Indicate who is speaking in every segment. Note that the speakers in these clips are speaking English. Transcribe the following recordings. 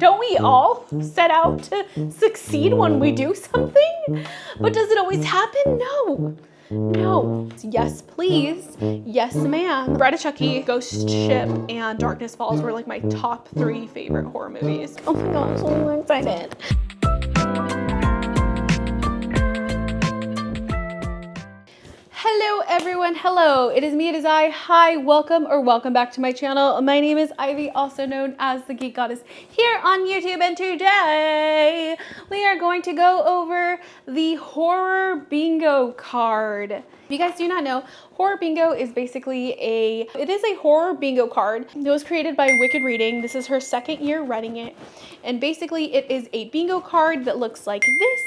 Speaker 1: Don't we all set out to succeed when we do something? But does it always happen? No. No. Yes, please. Yes, ma'am. Bride of Chucky, Ghost Ship, and Darkness Falls were like my top 3 favorite horror movies. Oh my gosh, I'm so excited. Hello everyone, hello, it is me, it is I. Hi, welcome back to my channel. My name is Ivy, also known as the Geek Goddess here on YouTube, and today we are going to go over the horror bingo card. If you guys do not know, horror bingo is basically a horror bingo card. It was created by Wicked Reading. This is her 2nd year running it. And basically it is a bingo card that looks like this.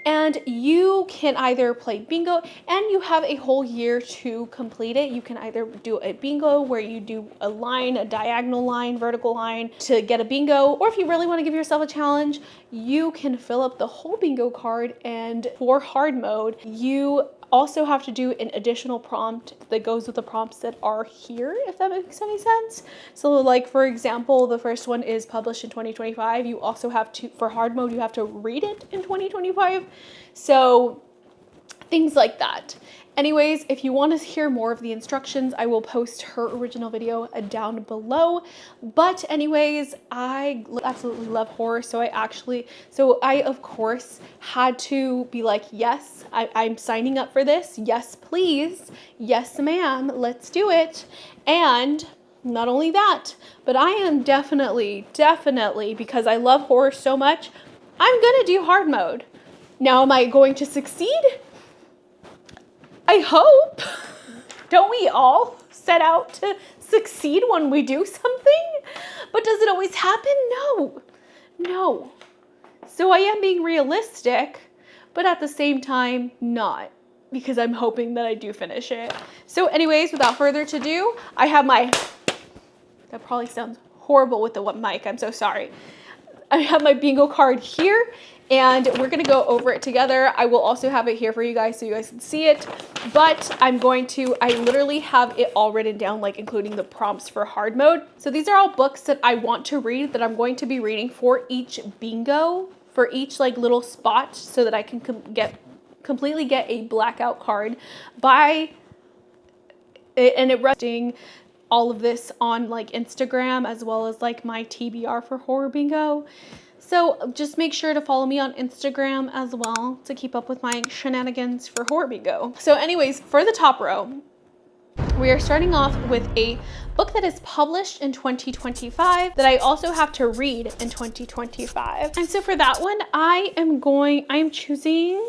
Speaker 1: And you can either play bingo, and you have a whole year to complete it. You can either do a bingo where you do a line, a diagonal line, vertical line to get a bingo, or if you really want to give yourself a challenge, you can fill up the whole bingo card. And for hard mode, you also have to do an additional prompt that goes with the prompts that are here, if that makes any sense. So like, for example, the first one is published in 2025. You also have to, for hard mode, you have to read it in 2025. So things like that. Anyways, if you want to hear more of the instructions, I will post her original video down below. But anyways, I absolutely love horror. So I of course had to be like, yes, I'm signing up for this. Yes, please. Yes, ma'am. Let's do it. And not only that, but I am definitely, because I love horror so much, I'm going to do hard mode. Now, am I going to succeed? I hope. Don't we all set out to succeed when we do something? But does it always happen? No. So I am being realistic, but at the same time, not, because I'm hoping that I do finish it. So anyways, without further ado, I have that probably sounds horrible with the mic, I'm so sorry. I have my bingo card here, and we're gonna go over it together. I will also have it here for you guys so you guys can see it, but I literally have it all written down, like including the prompts for hard mode. So these are all books that I want to read, that I'm going to be reading for each bingo, for each like little spot, so that I can completely get a blackout card resting all of this on like Instagram, as well as like my TBR for horror bingo. So just make sure to follow me on Instagram as well to keep up with my shenanigans for horror bingo. So anyways, for the top row, we are starting off with a book that is published in 2025 that I also have to read in 2025. And so for that one, I'm choosing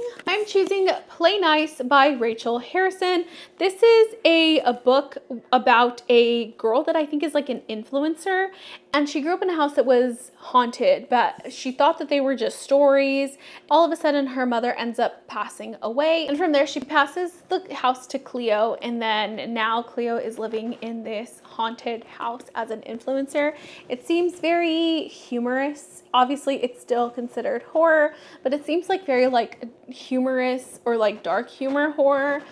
Speaker 1: Play Nice by Rachel Harrison. This is a book about a girl that I think is like an influencer, and she grew up in a house that was haunted, but she thought that they were just stories. All of a sudden, her mother ends up passing away, and from there she passes the house to Cleo, and then now Cleo is living in this haunted house as an influencer. It seems very humorous. Obviously, it's still considered horror, but it seems like very like humorous or like dark humor horror.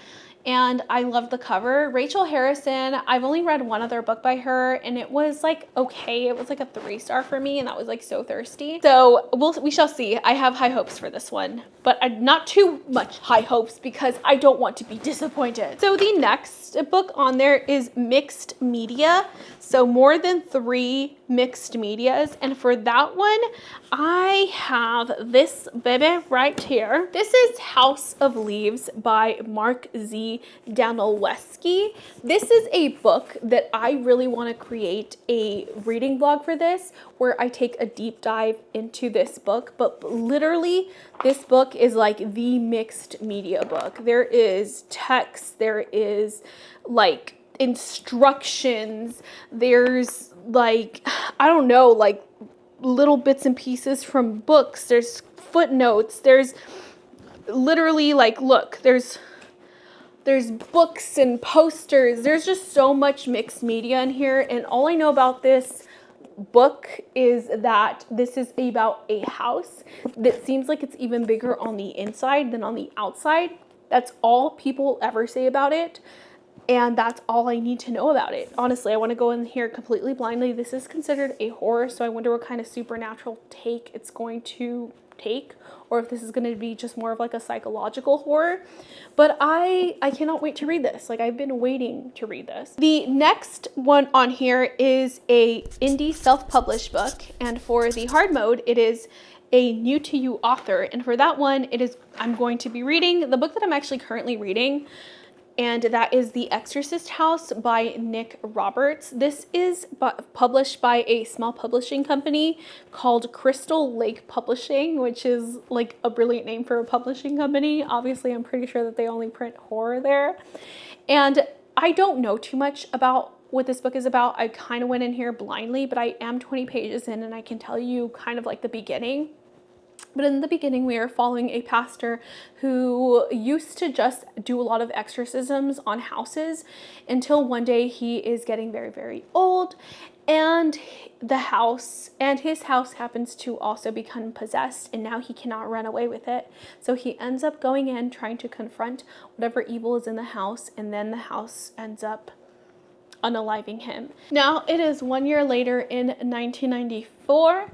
Speaker 1: And I love the cover. Rachel Harrison, I've only read one other book by her, and it was like okay. It was like a 3-star for me, and that was like so thirsty. So we shall see. I have high hopes for this one, but not too much high hopes because I don't want to be disappointed. So the next book on there is mixed media. So more than 3 mixed medias. And for that one, I have this baby right here. This is House of Leaves by Mark Z. Danilewski. This is a book that I really want to create a reading vlog for this, where I take a deep dive into this book. But literally, this book is like the mixed media book. There is text, there is like instructions, there's like, I don't know, like little bits and pieces from books, there's footnotes, there's literally like, look, there's books and posters, there's just so much mixed media in here. And all I know about this book is that this is about a house that seems like it's even bigger on the inside than on the outside. That's all people ever say about it. And that's all I need to know about it. Honestly, I want to go in here completely blindly. This is considered a horror, so I wonder what kind of supernatural take it's going to take, or if this is going to be just more of like a psychological horror. But I cannot wait to read this. Like, I've been waiting to read this. The next one on here is a indie self-published book, and for the hard mode, it is a new to you author. And for that one, I'm going to be reading the book that I'm actually currently reading, and that is The Exorcist House by Nick Roberts. This is published by a small publishing company called Crystal Lake Publishing, which is like a brilliant name for a publishing company. Obviously, I'm pretty sure that they only print horror there. And I don't know too much about what this book is about. I kind of went in here blindly, but I am 20 pages in, and I can tell you kind of like the beginning. But in the beginning, we are following a pastor who used to just do a lot of exorcisms on houses until one day he is getting very, very old, and his house happens to also become possessed, and now he cannot run away with it. So he ends up going in, trying to confront whatever evil is in the house, and then the house ends up unaliving him. Now, it is 1 year later in 1994.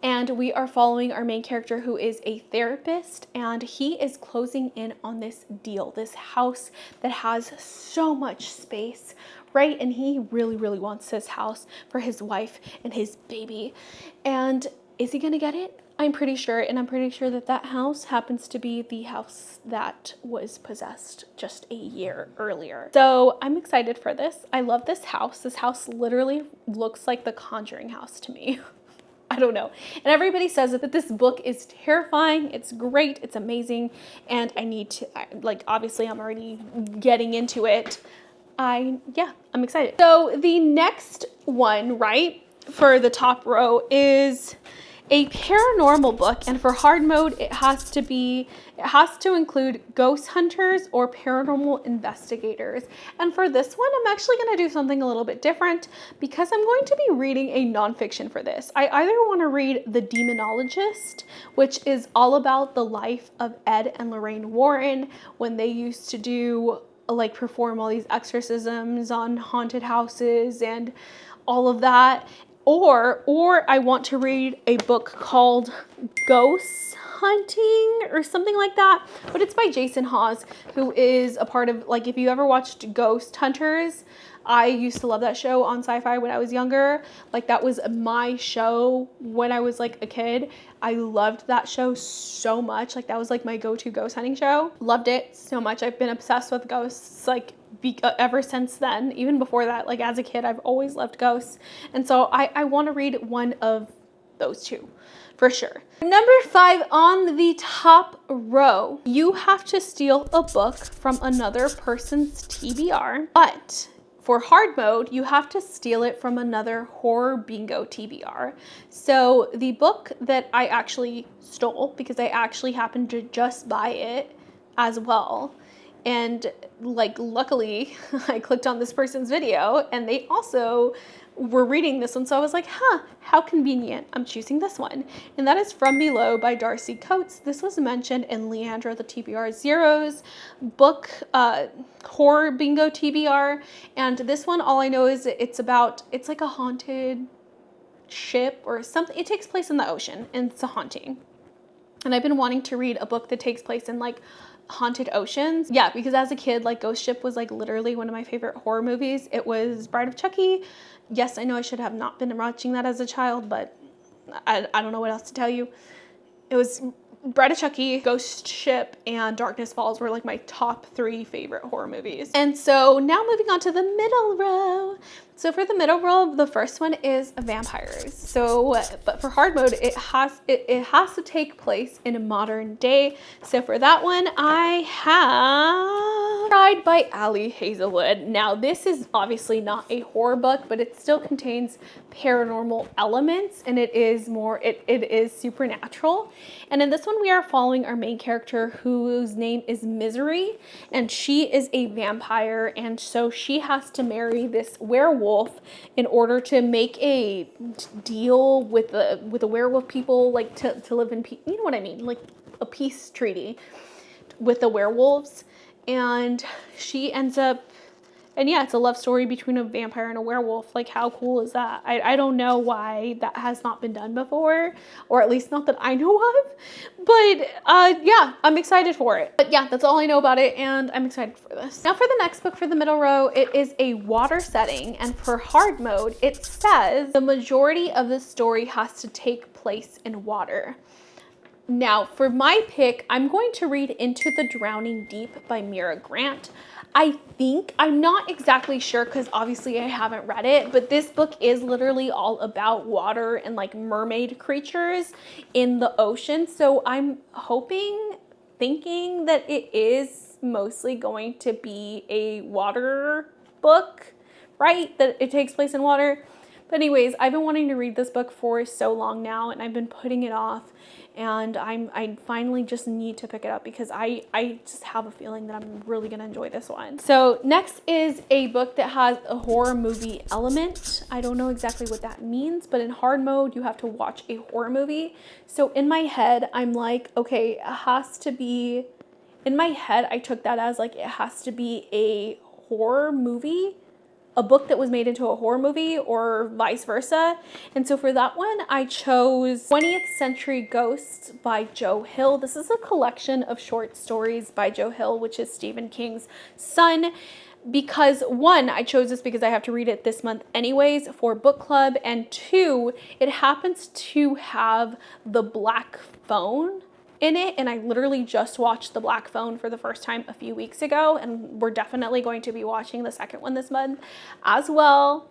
Speaker 1: And we are following our main character, who is a therapist, and he is closing in on this deal, this house that has so much space, right? And he really, really wants this house for his wife and his baby. And is he gonna get it? I'm pretty sure, and I'm pretty sure that that house happens to be the house that was possessed just a year earlier. So I'm excited for this. I love this house. This house literally looks like the Conjuring house to me. I don't know. And everybody says that this book is terrifying. It's great. It's amazing. And I need to, like, obviously I'm already getting into it. I'm excited. So the next one, right, for the top row is a paranormal book, and for hard mode, it has to include ghost hunters or paranormal investigators. And for this one, I'm actually going to do something a little bit different, because I'm going to be reading a nonfiction for this. I either want to read The Demonologist, which is all about the life of Ed and Lorraine Warren when they used to perform all these exorcisms on haunted houses and all of that. Or I want to read a book called Ghost Hunting or something like that, but it's by Jason Hawes, who is a part of, like, if you ever watched Ghost Hunters, I used to love that show on Sci-Fi when I was younger. Like, that was my show when I was like a kid. I loved that show so much. Like, that was like my go-to ghost hunting show. Loved it so much. I've been obsessed with ghosts ever since then. Even before that, like as a kid, I've always loved ghosts. And so I want to read one of those two for sure. Number 5 on the top row, you have to steal a book from another person's TBR, but for hard mode, you have to steal it from another horror bingo TBR. So the book that I actually stole, because I actually happened to just buy it as well, and like luckily I clicked on this person's video and they also were reading this one, so I was like, how convenient. I'm choosing this one. And that is From Below by Darcy Coates. This was mentioned in Leandra the TBR Zero's book, horror bingo TBR. And this one, all I know is it's like a haunted ship or something. It takes place in the ocean and it's a haunting. And I've been wanting to read a book that takes place in like haunted oceans. Yeah, because as a kid, like Ghost Ship was like literally one of my favorite horror movies. It was Bride of Chucky. Yes, I know I should have not been watching that as a child, but I don't know what else to tell you. It was Bride of Chucky, Ghost Ship, and Darkness Falls were like my top 3 favorite horror movies. And so now moving on to the middle row. So for the middle row, the first one is vampires. So, but for hard mode, it has to take place in a modern day. So for that one, I have Tried by Ali Hazelwood. Now this is obviously not a horror book, but it still contains paranormal elements, and it is supernatural. And in this one, we are following our main character, whose name is Misery, and she is a vampire, and so she has to marry this werewolf in order to make a deal with the werewolf people, like to live in peace. You know what I mean? Like a peace treaty with the werewolves. And she ends up And yeah, it's a love story between a vampire and a werewolf. Like, how cool is that? I don't know why that has not been done before, or at least not that I know of. But yeah, I'm excited for it. But yeah, that's all I know about it, and I'm excited for this. Now for the next book for the middle row, it is a water setting, and for hard mode, it says the majority of the story has to take place in water. Now for my pick, I'm going to read Into the Drowning Deep by Mira Grant. I'm not exactly sure because obviously I haven't read it, but this book is literally all about water and like mermaid creatures in the ocean. So I'm thinking that it is mostly going to be a water book, right? That it takes place in water. But anyways, I've been wanting to read this book for so long now, and I've been putting it off, and I finally just need to pick it up because I just have a feeling that I'm really gonna enjoy this one. So next is a book that has a horror movie element. I don't know exactly what that means, but in hard mode, you have to watch a horror movie. So in my head, I'm like, okay, it has to be, in my head, I took that as like, it has to be a horror movie, a book that was made into a horror movie or vice versa. And so for that one, I chose 20th Century Ghosts by Joe Hill. This is a collection of short stories by Joe Hill, which is Stephen King's son. Because one, I chose this because I have to read it this month anyways for book club. And two, it happens to have the Black Phone in it, and I literally just watched The Black Phone for the first time a few weeks ago, and we're definitely going to be watching the second one this month as well.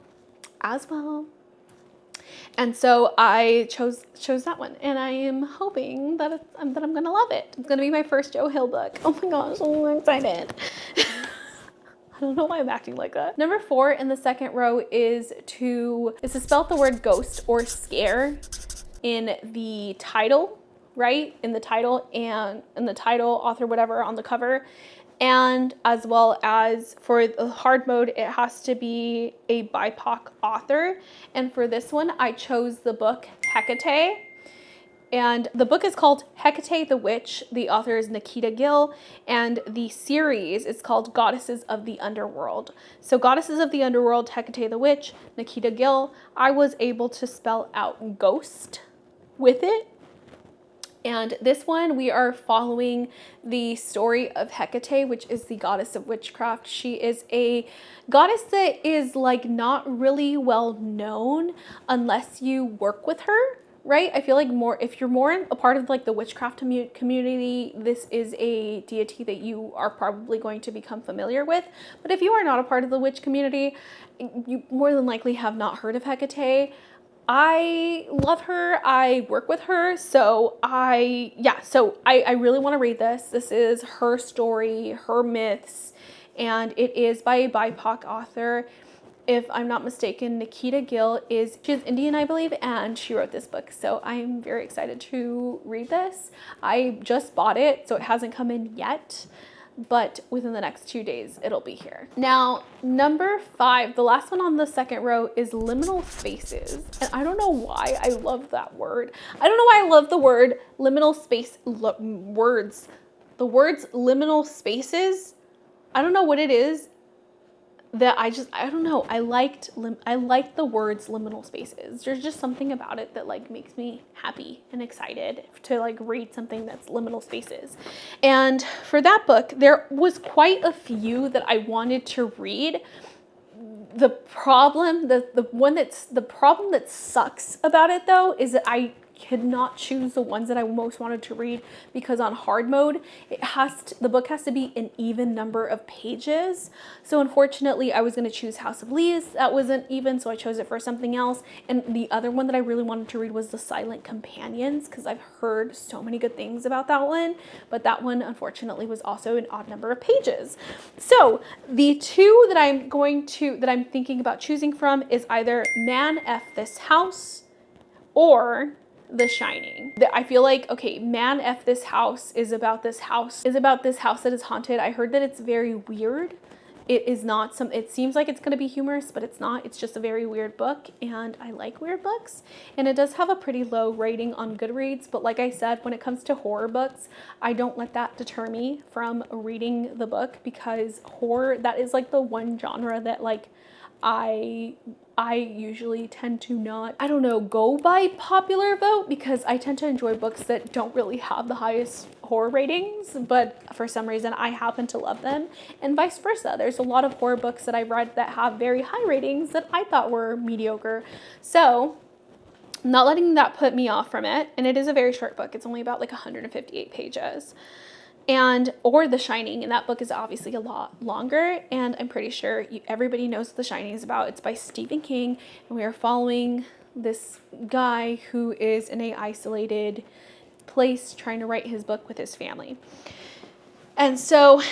Speaker 1: And so I chose that one, and I am hoping that I'm gonna love it. It's gonna be my first Joe Hill book. Oh my gosh, I'm so excited. I don't know why I'm acting like that. Number 4 in the second row is to spell the word ghost or scare in the title, right? In the title, and in the title, author, whatever, on the cover. And as well as for the hard mode, it has to be a BIPOC author. And for this one, I chose the book Hecate. And the book is called Hecate the Witch. The author is Nikita Gill. And the series is called Goddesses of the Underworld. So Goddesses of the Underworld, Hecate the Witch, Nikita Gill. I was able to spell out ghost with it. And this one, we are following the story of Hecate, which is the goddess of witchcraft. She is a goddess that is like not really well known unless you work with her, right? I feel like if you're more a part of like the witchcraft community, this is a deity that you are probably going to become familiar with. But if you are not a part of the witch community, you more than likely have not heard of Hecate. I love her. I work with her. So I really want to read this. This is her story, her myths, and it is by a BIPOC author. If I'm not mistaken, Nikita Gill she's Indian, I believe, and she wrote this book. So I'm very excited to read this. I just bought it, so it hasn't come in yet, but within the next 2 days, it'll be here. Now, number 5, the last one on the second row is liminal spaces. And I don't know why I love that word. I don't know why I love the word liminal space, words. The words liminal spaces, I don't know what it is that I don't know. I liked the words liminal spaces. There's just something about it that like makes me happy and excited to like read something that's liminal spaces. And for that book, there was quite a few that I wanted to read. The problem that sucks about it though is that I could not choose the ones that I most wanted to read because on hard mode, the book has to be an even number of pages. So unfortunately, I was going to choose House of Leaves. That wasn't even, so I chose it for something else. And the other one that I really wanted to read was The Silent Companions because I've heard so many good things about that one. But that one, unfortunately, was also an odd number of pages. So the two that I'm thinking about choosing from is either Man F This House or The Shining. I feel like, okay, Man F This House is about this house that is haunted. I heard that it's very weird It is not it seems like it's going to be humorous, but it's not. It's just a very weird book, and I like weird books. And it does have a pretty low rating on Goodreads, but like I said, when it comes to horror books, I don't let that deter me from reading the book, because horror, that is like the one genre that like I usually tend to not, I don't know, go by popular vote, because I tend to enjoy books that don't really have the highest horror ratings, but for some reason I happen to love them, and vice versa. There's a lot of horror books that I've read that have very high ratings that I thought were mediocre. So I'm not letting that put me off from it. And it is a very short book. It's only about like 158 pages. Or The Shining, and that book is obviously a lot longer, and I'm pretty sure everybody knows what The Shining is about. It's by Stephen King, and we are following this guy who is in a isolated place trying to write his book with his family. And so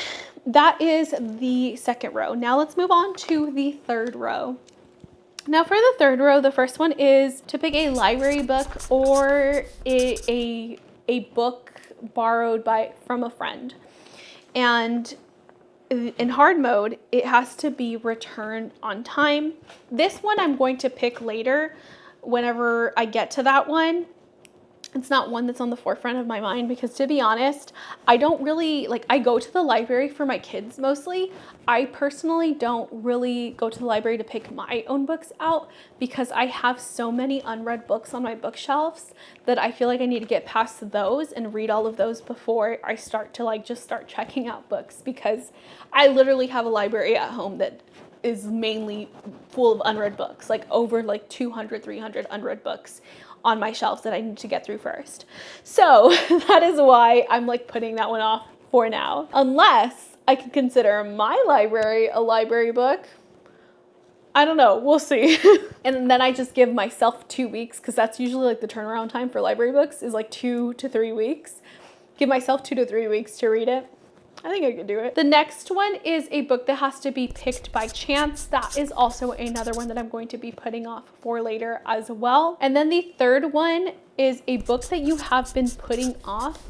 Speaker 1: that is the second row. Now let's move on to the third row. Now for the third row, the first one is to pick a library book or a book borrowed from a friend. And in hard mode, it has to be returned on time. This one I'm going to pick later whenever I get to that one. It's not one that's on the forefront of my mind, because to be honest, I don't really, like, I go to the library for my kids mostly. I personally don't really go to the library to pick my own books out, because I have so many unread books on my bookshelves that I feel like I need to get past those and read all of those before I start to like just start checking out books, because I literally have a library at home that is mainly full of unread books, like over like 200, 300 unread books on my shelves that I need to get through first. So that is why I'm like putting that one off for now, unless I can consider my library a library book. I don't know, we'll see. And then I just give myself 2 weeks, because that's usually like the turnaround time for library books is like 2 to 3 weeks. Give myself 2 to 3 weeks to read it. I think I could do it. The next one is a book that has to be picked by chance. That is also another one that I'm going to be putting off for later as well. And then the third one is a book that you have been putting off,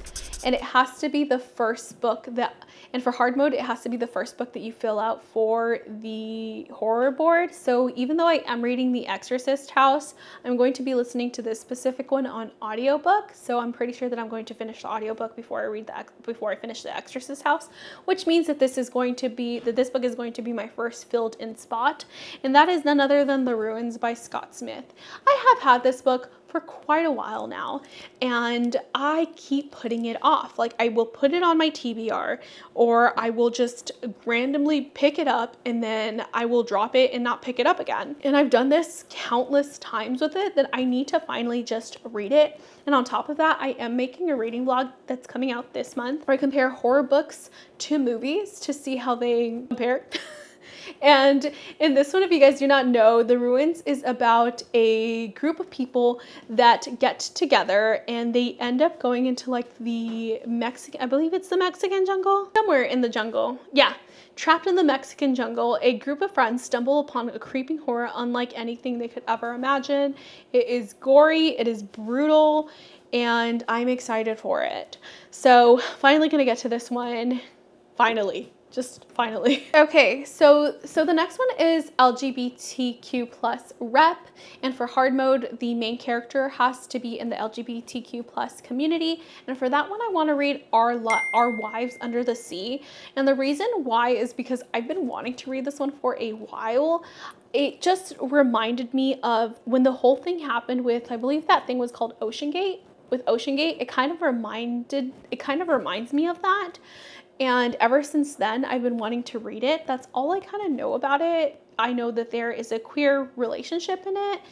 Speaker 1: and it has to be the first book that, and for hard mode, it has to be the first book that you fill out for the horror board. So even though I am reading The Exorcist House, I'm going to be listening to this specific one on audiobook. So I'm pretty sure that I'm going to finish the audiobook before I finish The Exorcist House, which means that this book is going to be my first filled in spot. And that is none other than The Ruins by Scott Smith. I have had this book for quite a while now, and I keep putting it off. Like, I will put it on my TBR, or I will just randomly pick it up and then I will drop it and not pick it up again. And I've done this countless times with it that I need to finally just read it. And on top of that, I am making a reading vlog that's coming out this month where I compare horror books to movies to see how they compare. And in this one, if you guys do not know, The Ruins is about a group of people that get together and they end up going into like the I believe it's the Mexican jungle, somewhere in the jungle. Yeah. Trapped in the Mexican jungle, a group of friends stumble upon a creeping horror unlike anything they could ever imagine. It is gory, it is brutal, and I'm excited for it. So finally gonna get to this one. Finally. Just finally. Okay, so the next one is LGBTQ plus rep, and for hard mode, the main character has to be in the LGBTQ plus community, and for that one, I want to read Our Wives Under the Sea, and the reason why is because I've been wanting to read this one for a while. It just reminded me of when the whole thing happened with, I believe that thing was called OceanGate. With OceanGate, it kind of reminds me of that. And ever since then, I've been wanting to read it. That's all I kind of know about it. I know that there is a queer relationship in it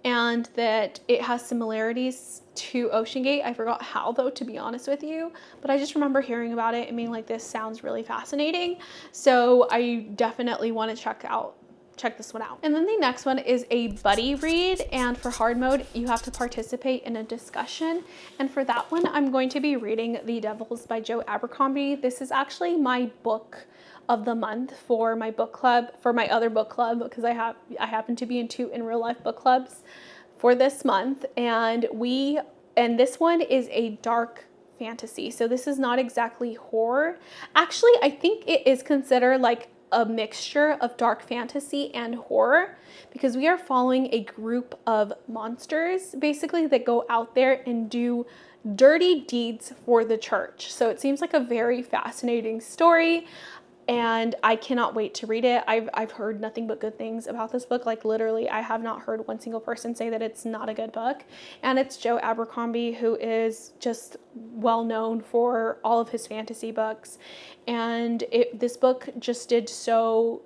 Speaker 1: and that it has similarities to OceanGate. I forgot how though, to be honest with you, but I just remember hearing about it and being like, this sounds really fascinating. So I definitely want to check this one out. And then the next one is a buddy read, and for hard mode, you have to participate in a discussion. And for that one, I'm going to be reading The Devils by Joe Abercrombie. This is actually my book of the month for my book club, for my other book club, because I happen to be in 2 in real life book clubs for this month. And this one is a dark fantasy. So this is not exactly horror. Actually, I think it is considered like a mixture of dark fantasy and horror, because we are following a group of monsters basically that go out there and do dirty deeds for the church. So it seems like a very fascinating story, and I cannot wait to read it. I've heard nothing but good things about this book. Like literally, I have not heard one single person say that it's not a good book. And it's Joe Abercrombie, who is just well known for all of his fantasy books. And this book just did so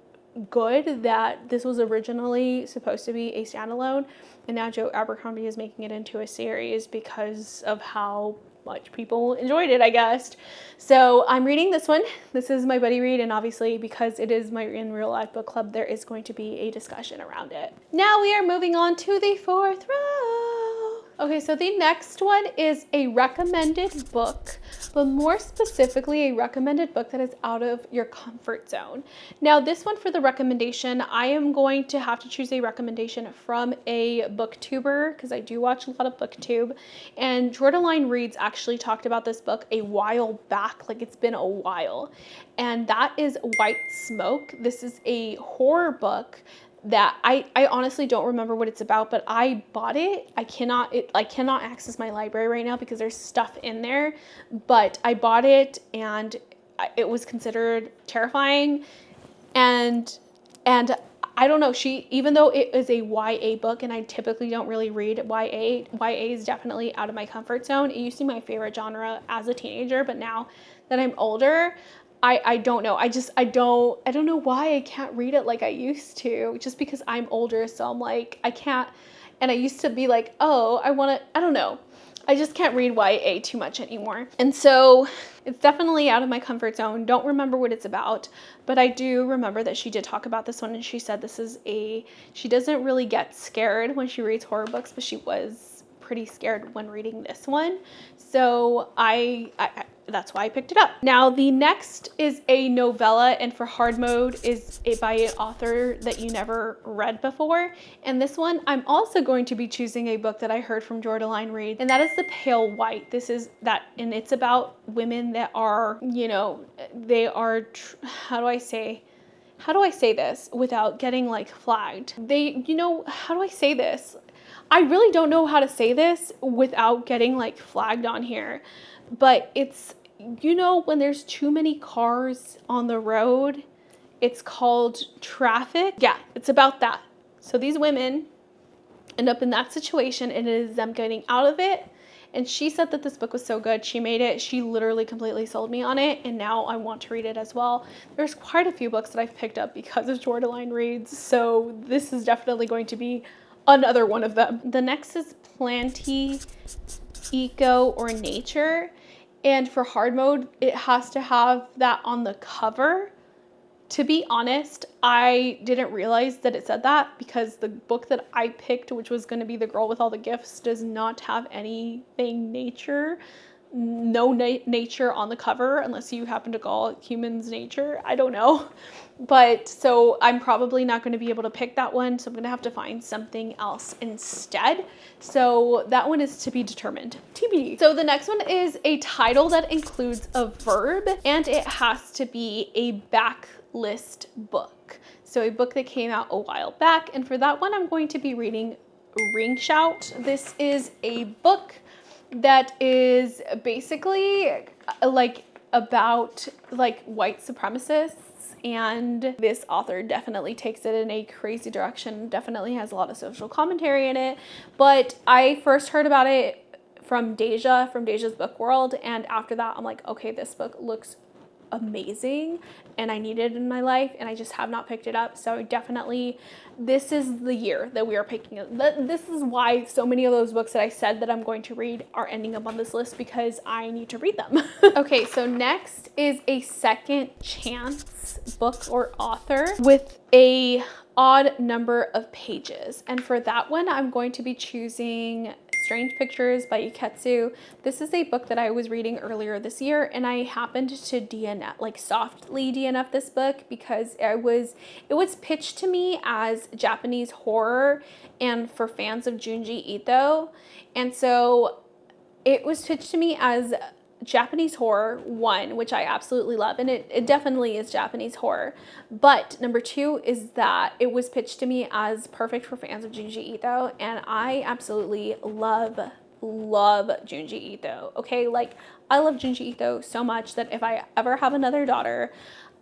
Speaker 1: good that this was originally supposed to be a standalone, and now Joe Abercrombie is making it into a series because of how much people enjoyed it, I guess. So I'm reading this one. This is my buddy read, and obviously because it is my in real life book club, there is going to be a discussion around it. Now we are moving on to the fourth row. Okay, so the next one is a recommended book, but more specifically a recommended book that is out of your comfort zone. Now this one, for the recommendation, I am going to have to choose a recommendation from a booktuber, because I do watch a lot of booktube, and Jordaline Reads actually talked about this book a while back, like it's been a while, and that is White Smoke. This is a horror book that I honestly don't remember what it's about, but I bought it. I cannot access my library right now because there's stuff in there, but I bought it and it was considered terrifying, and I don't know, even though it is a YA book, and I typically don't really read YA is definitely out of my comfort zone. It used to be my favorite genre as a teenager, but now that I'm older, I don't know. I don't know why I can't read it like I used to, just because I'm older. So I'm like, I can't, and I used to be like, oh, I don't know. I just can't read YA too much anymore. And so it's definitely out of my comfort zone. Don't remember what it's about, but I do remember that she did talk about this one, and she said she doesn't really get scared when she reads horror books, but she was pretty scared when reading this one. So that's why I picked it up. Now, the next is a novella, and for hard mode is by an author that you never read before. And this one, I'm also going to be choosing a book that I heard from Jordaline Reed, and that is The Pale White. And it's about women that are, how do I say this without getting like flagged? How do I say this? I really don't know how to say this without getting like flagged on here, but it's, when there's too many cars on the road, it's called traffic. Yeah, it's about that. So these women end up in that situation, and it is them getting out of it. And she said that this book was so good. She literally completely sold me on it, and now I want to read it as well. There's quite a few books that I've picked up because of Jordaline Reads, so this is definitely going to be another one of them. The next is Planty, Eco, or Nature. And for hard mode, it has to have that on the cover. To be honest, I didn't realize that it said that, because the book that I picked, which was going to be The Girl with All the Gifts, does not have anything nature. No nature on the cover, unless you happen to call humans nature. I don't know. But so I'm probably not going to be able to pick that one. So I'm going to have to find something else instead. So that one is to be determined. TBD. So the next one is a title that includes a verb, and it has to be a backlist book. So a book that came out a while back. And for that one, I'm going to be reading Ring Shout. This is a book that is basically like about like white supremacists, and this author definitely takes it in a crazy direction, definitely has a lot of social commentary in it. But I first heard about it from Deja's Book World, and after that I'm like, okay, this book looks amazing and I need it in my life, and I just have not picked it up. So definitely this is the year that we are picking it. This is why so many of those books that I said that I'm going to read are ending up on this list, because I need to read them. Okay, so next is a second chance book or author with a odd number of pages, and for that one I'm going to be choosing Strange Pictures by Iketsu. This is a book that I was reading earlier this year, and I happened to DNF, like softly DNF this book, because it was pitched to me as Japanese horror and for fans of Junji Ito. And so it was pitched to me as Japanese horror, one, which I absolutely love, and it definitely is Japanese horror. But number two is that it was pitched to me as perfect for fans of Junji Ito, and I absolutely love Junji Ito. Okay, like I love Junji Ito so much that if I ever have another daughter,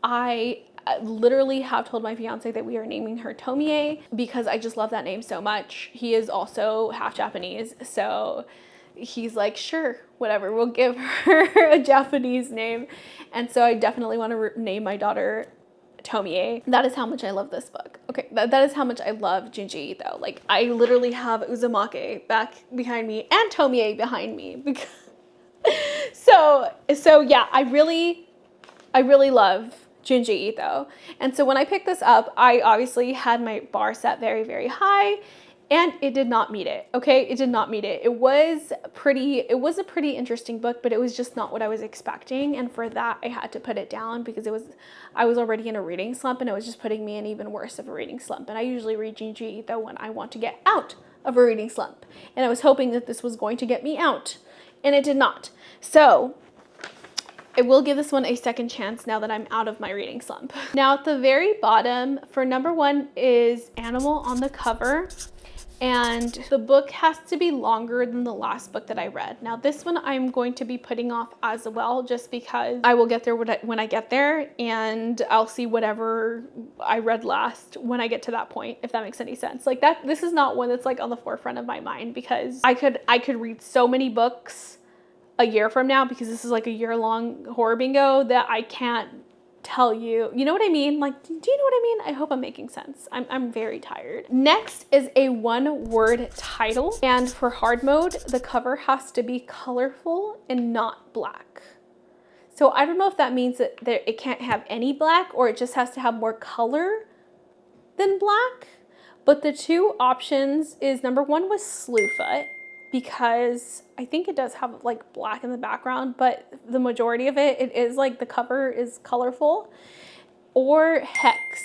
Speaker 1: I literally have told my fiance that we are naming her Tomie because I just love that name so much. He is also half Japanese, so he's like, sure, whatever, we'll give her a Japanese name. And so I definitely want to name my daughter Tomie. That is how much I love this book. Okay, that is how much I love Junji Ito. Like, I literally have Uzumaki back behind me and Tomie behind me because so yeah, I really love Junji Ito. And so when I picked this up, I obviously had my bar set very, very high, and it did not meet it. Okay, it did not meet it. It was a pretty interesting book, but it was just not what I was expecting, and for that I had to put it down because I was already in a reading slump, and it was just putting me in even worse of a reading slump. And I usually read Junji Ito when I want to get out of a reading slump, and I was hoping that this was going to get me out, and it did not. So I will give this one a second chance now that I'm out of my reading slump. Now at the very bottom, for number one is animal on the cover. And the book has to be longer than the last book that I read. Now this one I'm going to be putting off as well, just because I will get there when I get there, and I'll see whatever I read last when I get to that point, if that makes any sense. Like that, this is not one that's like on the forefront of my mind, because I could read so many books a year from now, because this is like a year-long horror bingo, that I can't tell you, you know what I mean? Like, do you know what I mean? I hope I'm making sense. I'm very tired. Next is a one-word title, and for hard mode, the cover has to be colorful and not black. So I don't know if that means that it can't have any black, or it just has to have more color than black. But the two options is, number one was Slewfoot, because I think it does have like black in the background, but the majority of it is like the cover is colorful. Or Hex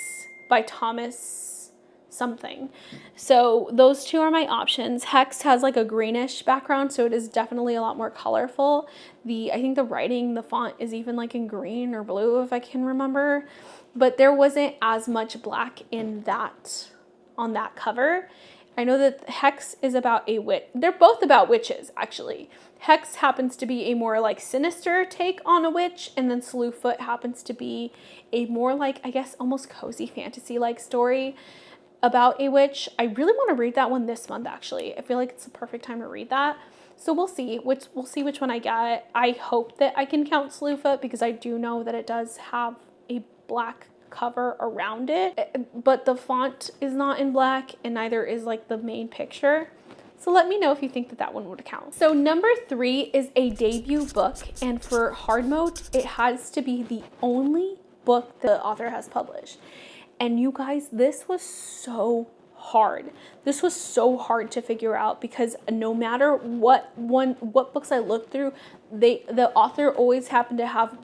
Speaker 1: by Thomas something. So those two are my options. Hex has like a greenish background, so it is definitely a lot more colorful. I think the writing, the font is even like in green or blue, if I can remember, but there wasn't as much black in that on that cover. I know that Hex is about a witch. They're both about witches, actually. Hex happens to be a more like sinister take on a witch, and then Slewfoot happens to be a more like, I guess, almost cozy fantasy-like story about a witch. I really want to read that one this month, actually. I feel like it's the perfect time to read that. So we'll see which one I get. I hope that I can count Slewfoot, because I do know that it does have a black cover around it, but the font is not in black, and neither is like the main picture. So let me know if you think that one would count. So number three is a debut book, and for hard mode, it has to be the only book the author has published. And you guys, this was so hard. This was so hard to figure out, because no matter what books I looked through, the author always happened to have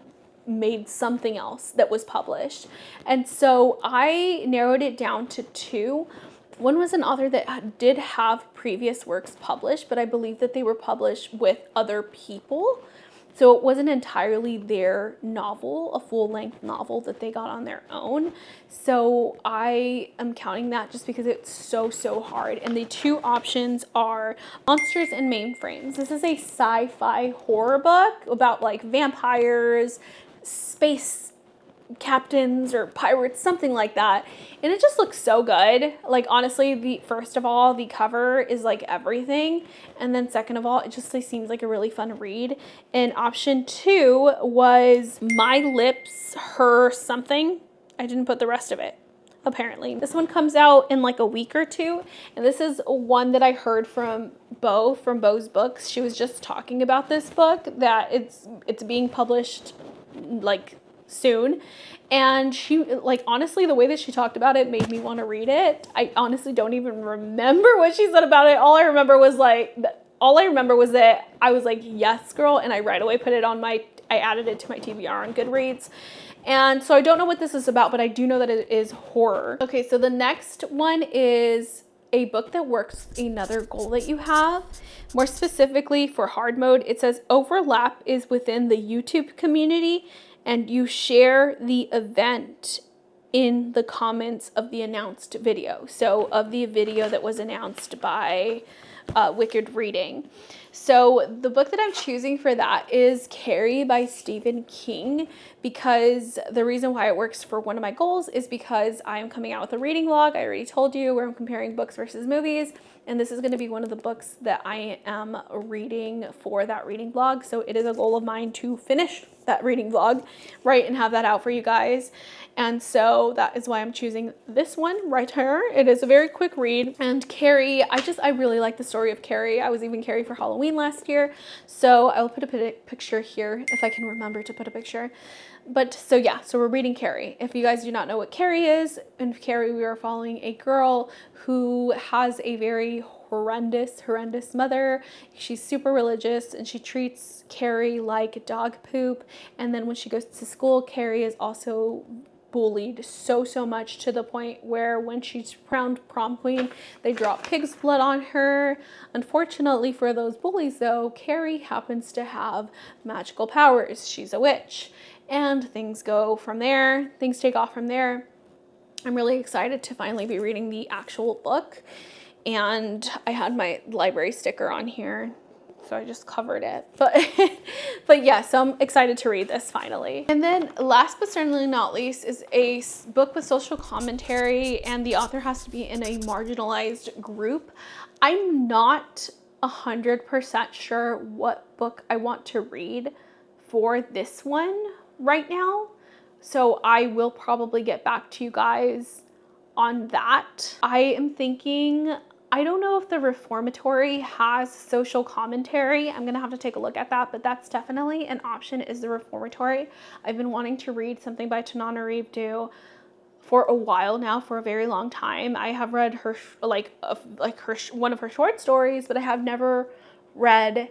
Speaker 1: made something else that was published. And so I narrowed it down to two. One was an author that did have previous works published, but I believe that they were published with other people. So it wasn't entirely their novel, a full-length novel that they got on their own. So I am counting that just because it's so hard. And the two options are Monsters and Mainframes. This is a sci-fi horror book about like vampires, space captains or pirates, something like that, and it just looks so good. Like, honestly, first of all, the cover is like everything, and then second of all, it just seems like a really fun read. And option two was My Lips, Her Something. I didn't put the rest of it, apparently. This one comes out in like a week or two, and this is one that I heard from from Bo's Books. She was just talking about this book, that it's being published like soon, and she, like, honestly, the way that she talked about it made me want to read it. I honestly don't even remember what she said about it. All I remember was that I was like, yes girl, and I right away put it on I added it to my TBR on Goodreads. And so I don't know what this is about, but I do know that it is horror. Okay, so the next one is a book that works with another goal that you have. More specifically for hard mode, it says overlap is within the YouTube community and you share the event in the comments of the announced video. So of the video that was announced by Wicked Reading. So the book that I'm choosing for that is Carrie by Stephen King, because the reason why it works for one of my goals is because I am coming out with a reading vlog. I already told you where I'm comparing books versus movies, and this is going to be one of the books that I am reading for that reading vlog. So it is a goal of mine to finish that reading vlog, right, and have that out for you guys. And so that is why I'm choosing this one right here. It is a very quick read. And Carrie, I really like the story of Carrie. I was even Carrie for Halloween last year. So I will put a picture here if I can remember to put a picture. But so yeah, so we're reading Carrie. If you guys do not know what Carrie is, in Carrie we are following a girl who has a very horrendous mother. She's super religious and she treats Carrie like dog poop. And then when she goes to school, Carrie is also bullied so much to the point where when she's crowned prom queen, they drop pig's blood on her. Unfortunately for those bullies though, Carrie happens to have magical powers. She's a witch. And things go from there. Things take off from there. I'm really excited to finally be reading the actual book. And I had my library sticker on here, so I just covered it. But yeah, so I'm excited to read this finally. And then last but certainly not least is a book with social commentary, and the author has to be in a marginalized group. I'm not 100% sure what book I want to read for this one right now. So I will probably get back to you guys on that. I am thinking, I don't know if the Reformatory has social commentary. I'm gonna have to take a look at that, but that's definitely an option, is the Reformatory. I've been wanting to read something by Tanana Reevdu for a while now, for a very long time. I have read her, one of her short stories, but I have never read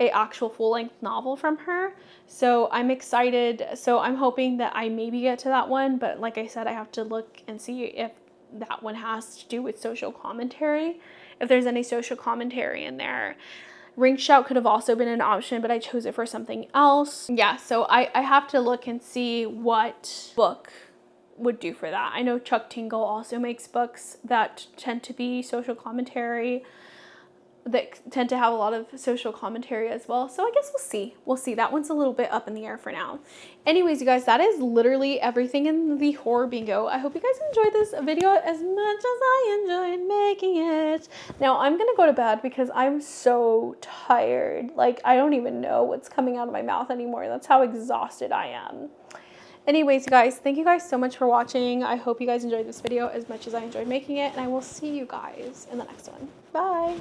Speaker 1: a actual full-length novel from her. So I'm excited. So I'm hoping that I maybe get to that one, but like I said, I have to look and see if that one has to do with social commentary, if there's any social commentary in there. Ring Shout could have also been an option, but I chose it for something else. Yeah, so I have to look and see what book would do for that. I know Chuck Tingle also makes books that tend to be social commentary, that tend to have a lot of social commentary as well. So I guess we'll see. We'll see. That one's a little bit up in the air for now. Anyways, you guys, that is literally everything in the horror bingo. I hope you guys enjoyed this video as much as I enjoyed making it. Now I'm gonna go to bed because I'm so tired. Like, I don't even know what's coming out of my mouth anymore. That's how exhausted I am. Anyways, you guys, thank you guys so much for watching. I hope you guys enjoyed this video as much as I enjoyed making it, and I will see you guys in the next one. Bye.